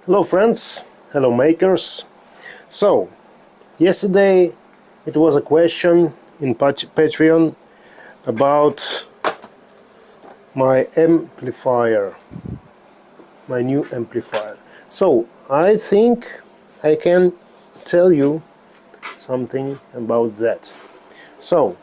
Hello friends, hello makers. So, yesterday it was a question in Patreon about my amplifier, my new amplifier. So, I think I can tell you something about that. So,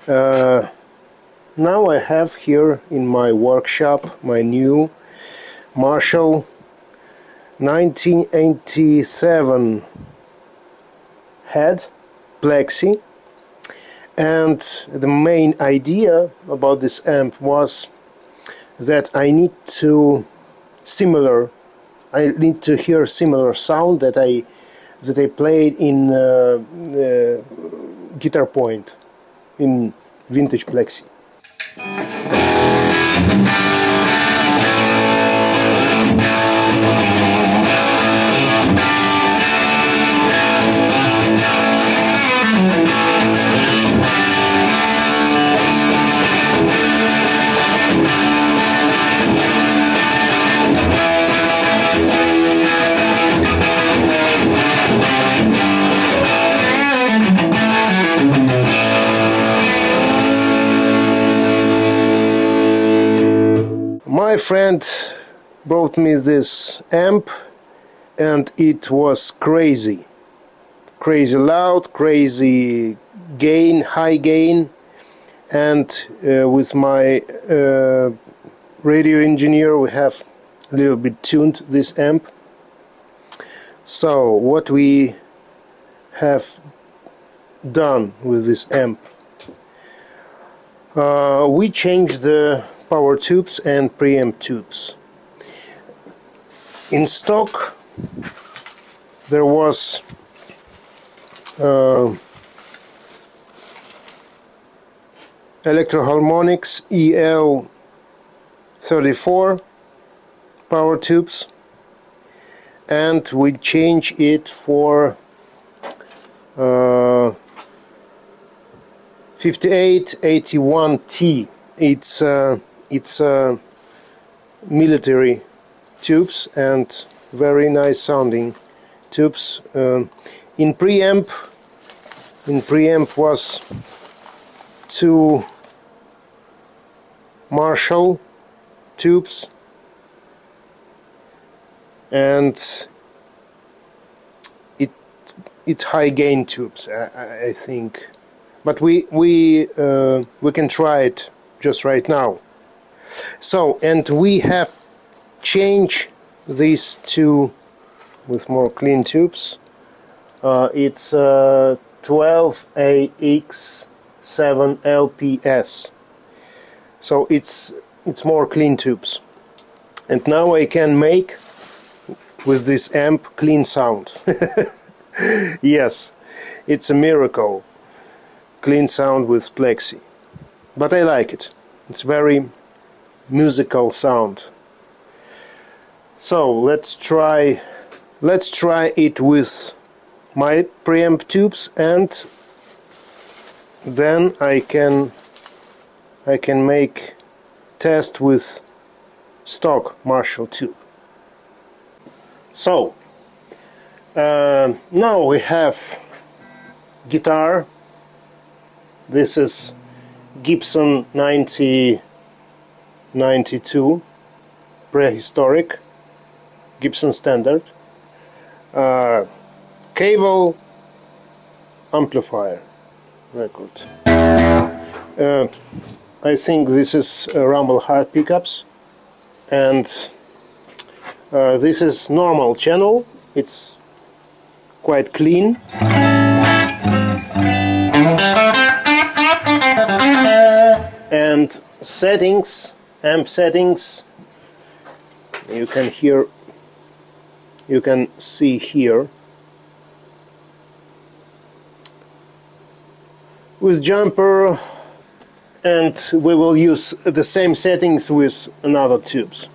now I have here in my workshop my new Marshall 1987 head Plexi, and the main idea about this amp was that I need to hear similar sound that I played in Guitar Point in vintage Plexi. My friend brought me this amp and it was crazy loud, crazy gain, high gain, and with my radio engineer we have a little bit tuned this amp. So what we have done with this amp, we changed the power tubes and preamp tubes. In stock there was Electro-Harmonix EL34 power tubes, and we change it for 5881T. It's military tubes and very nice sounding tubes. In preamp was two Marshall tubes and it high gain tubes, I think, but we can try it just right now. So, and we have changed these two with more clean tubes. It's 12AX7LPS, so it's more clean tubes, and now I can make with this amp clean sound. Yes, it's a miracle, clean sound with Plexi, but I like it. It's very musical sound. So let's try it with my preamp tubes, and then I can make test with stock Marshall tube. So now we have guitar. This is Gibson 9092 prehistoric Gibson standard, cable amplifier record. I think this is rumble hard pickups, and this is normal channel. It's quite clean. And settings, amp settings, you can see here with jumper, and we will use the same settings with another tubes.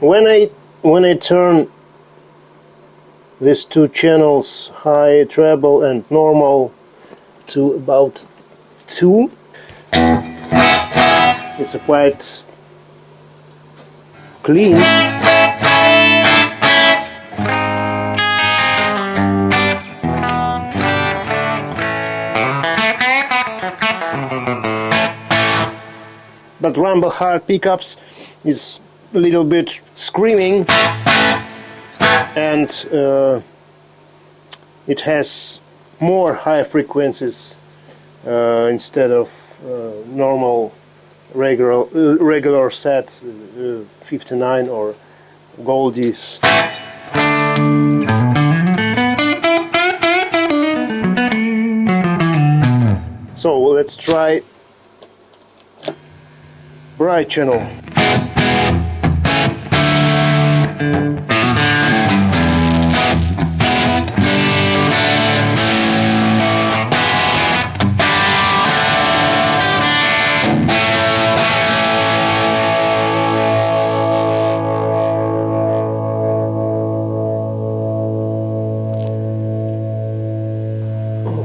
when I turn these two channels, high, treble and normal, to about 2, it's a quite clean. But rumble hard pickups is a little bit screaming, and it has more high frequencies instead of normal regular set 59 or Goldies. So let's try bright channel.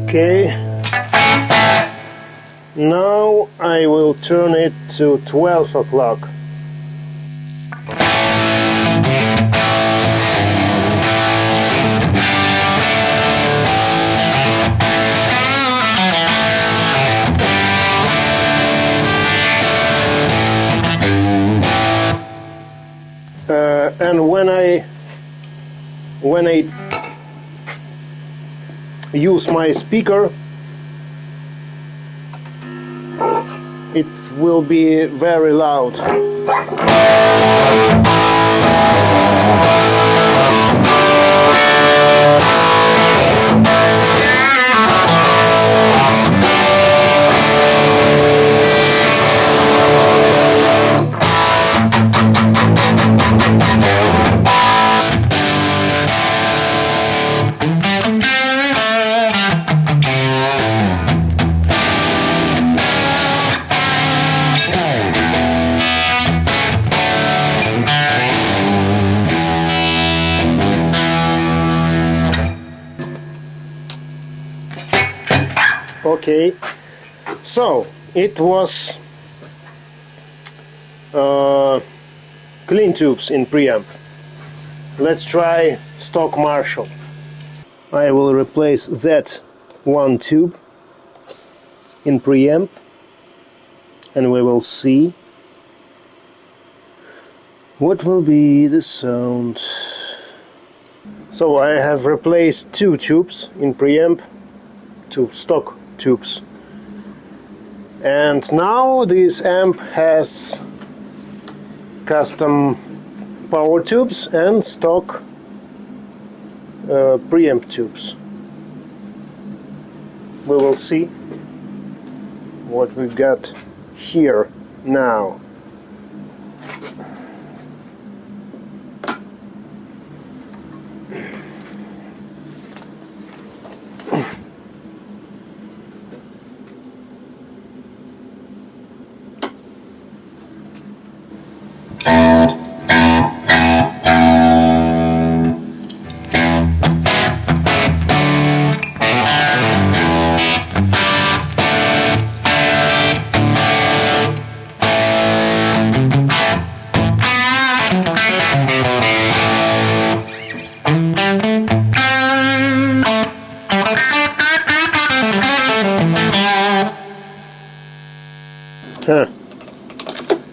Okay, now I will turn it to 12 o'clock. And when I use my speaker, it will be very loud. Okay, so it was clean tubes in preamp. Let's try stock Marshall. I will replace that one tube in preamp, and we will see what will be the sound. So I have replaced 2 tubes in preamp, 2 stock tubes, and now this amp has custom power tubes and stock preamp tubes. We will see what we've got here now.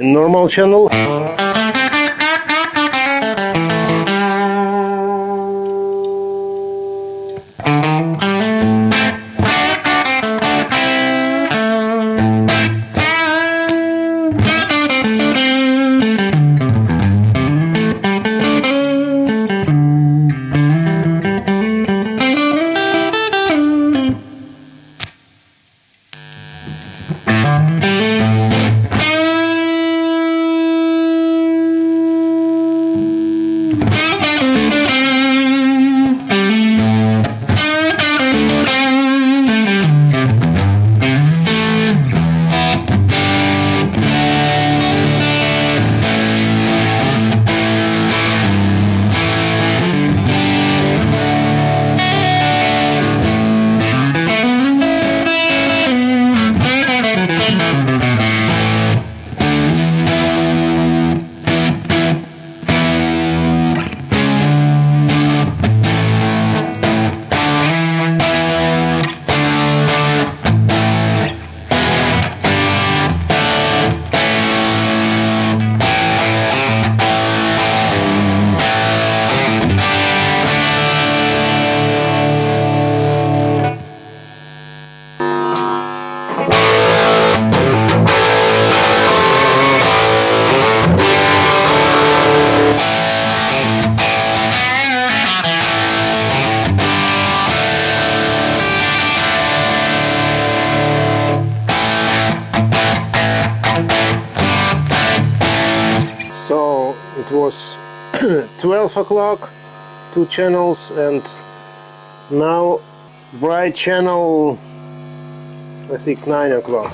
Normal channel. it was 12 o'clock, 2 channels, and now bright channel, I think 9 o'clock.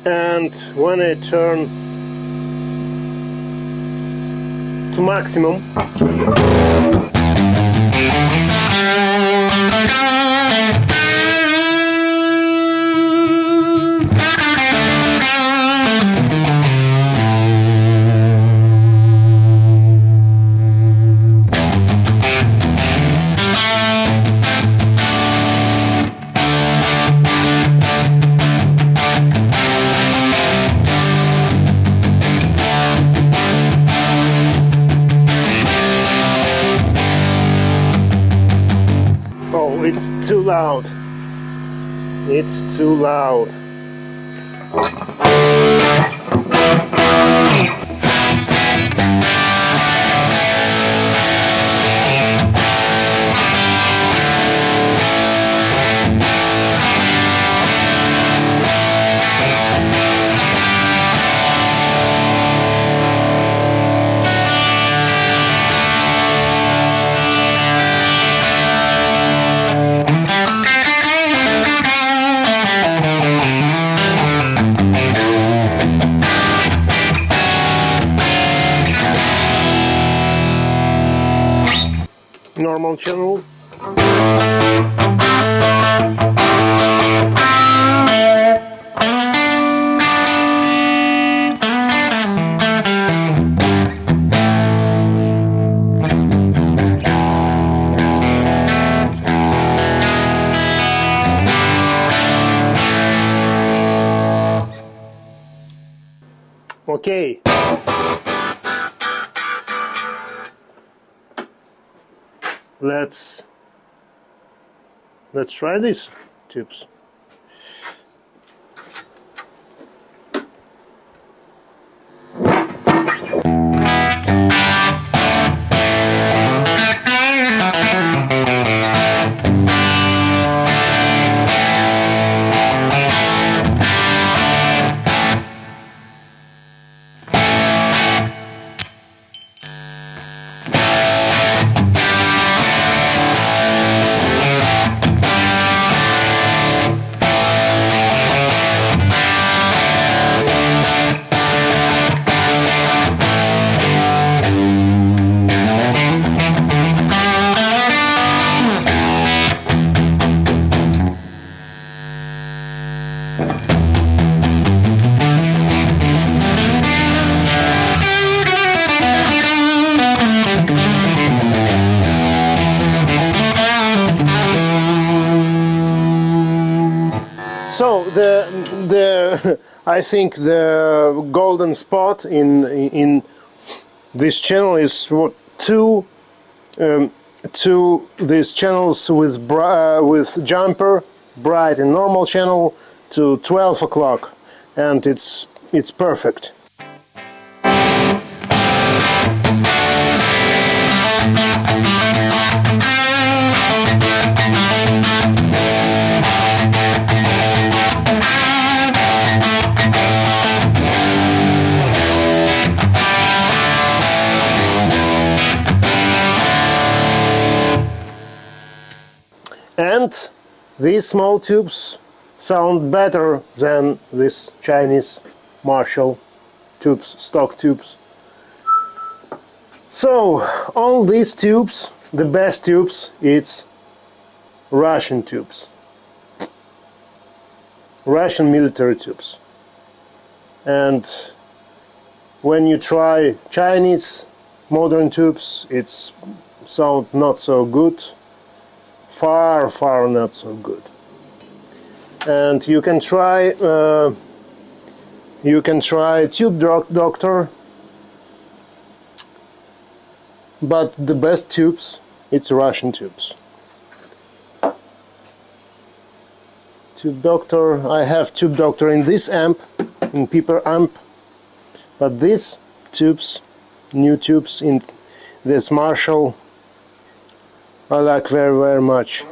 And when I turn to maximum, it's too loud. It's too loud. Normal channel. Okay. Let's try these tubes. So I think the golden spot in this channel is what two these channels with jumper, bright and normal channel, to 12 o'clock, and it's perfect. And these small tubes sound better than these Chinese Marshall tubes, stock tubes. So all these tubes, the best tubes, it's Russian tubes, Russian military tubes. And when you try Chinese modern tubes, it's sound not so good. Far not so good. And you can try Tube Doctor, but the best tubes, it's Russian tubes. Tube Doctor, I have Tube Doctor in this amp, in Piper amp, But these tubes, new tubes in this Marshall, I like very, very much.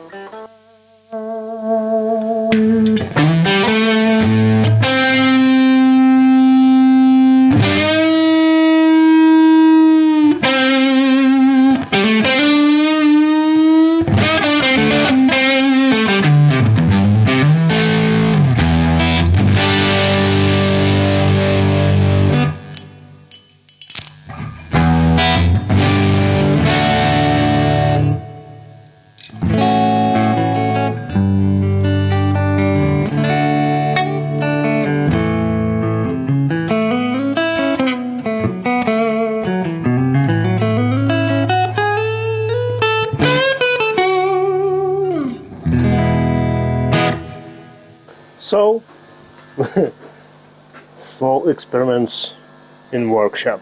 So, small experiments in workshop.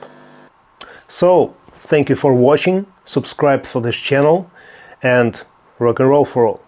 So, thank you for watching, subscribe for this channel, and rock and roll for all.